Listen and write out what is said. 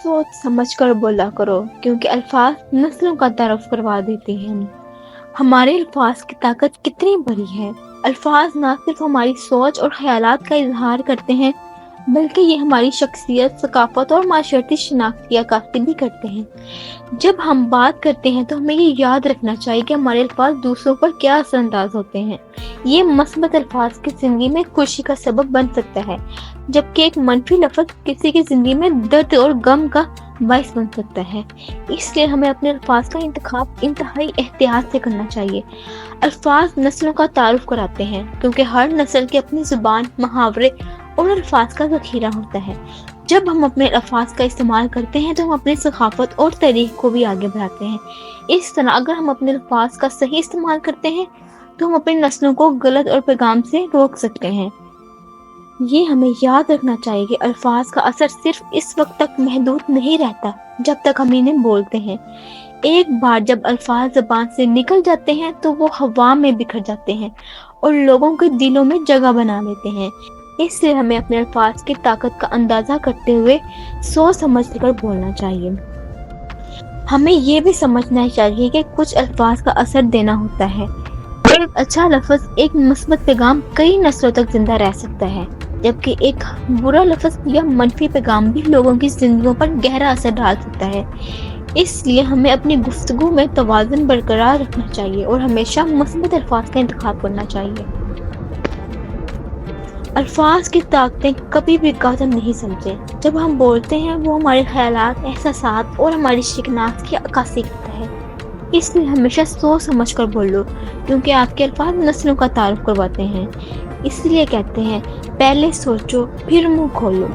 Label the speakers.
Speaker 1: सोच समझ कर बोला करो, क्योंकि अल्फाज नस्लों का तारुफ करवा देते हैं। हमारे अल्फाज की ताकत कितनी बड़ी है। अल्फाज ना सिर्फ हमारी सोच और ख्यालात का इजहार करते हैं, बल्कि ये हमारी शख्सियत, सकाफत और माशरती शनाख्त की अक्कासी भी करते हैं। जब हम बात करते हैं तो हमें ये याद रखना चाहिए कि हमारे अल्फाज दूसरों पर क्या असरअंदाज होते हैं। ये मस्बत अल्फाज की जिंदगी में खुशी का सबब बन सकता है, जबकि एक मनफी लफ्ज किसी की जिंदगी में दर्द और गम का बाइस बन सकता है। इसलिए हमें अपने अल्फाज का इंतखाब इंतहाई एहतियात से करना चाहिए। अल्फाज नस्लों का तारुफ कराते हैं, क्योंकि हर नस्ल की अपनी जुबान, मुहावरे और अल्फाज का ज़ख़ीरा होता है। जब हम अपने अल्फाज का इस्तेमाल करते हैं तो हम अपनी सखाफत और तारीख को भी आगे बढ़ाते हैं। इस तरह अगर हम अपने अल्फाज का सही इस्तेमाल करते हैं तो हम अपनी नस्लों को गलत और पैगाम से रोक सकते हैं। ये हमें याद रखना चाहिए कि अल्फाज का असर सिर्फ इस वक्त तक महदूद नहीं रहता जब तक हम इन्हें बोलते हैं। एक बार जब अल्फाज ज़बान से निकल जाते हैं तो वो हवा में बिखर जाते हैं और लोगों के दिलों में जगह बना लेते हैं। इसलिए हमें अपने अल्फाज की ताकत का अंदाज़ा करते हुए सोच समझ कर बोलना चाहिए। हमें ये भी समझना चाहिए कि कुछ अल्फाज का असर देना होता है। एक अच्छा लफ्ज़, एक मुस्बत पैगाम कई नस्लों तक जिंदा रह सकता है, जबकि एक बुरा लफ्ज़ या मनफी पैगाम भी लोगों की जिंदगियों पर गहरा असर डाल सकता है। इसलिए हमें अपनी गुफ्तगू में तवाज़ुन बरकरार रखना चाहिए और हमेशा मुस्बत अल्फाज का इंतखाब करना चाहिए। अल्फाज की ताकतें कभी भी कदम नहीं समझे। जब हम बोलते हैं वो हमारे ख्यालात, एहसासात और हमारी शिकनात की अक्कासी करता है। इसलिए हमेशा सोच समझ कर बोलो, क्योंकि आपके अल्फाज नस्लों का तारुफ करवाते हैं। इसलिए कहते हैं, पहले सोचो फिर मुंह खोलो।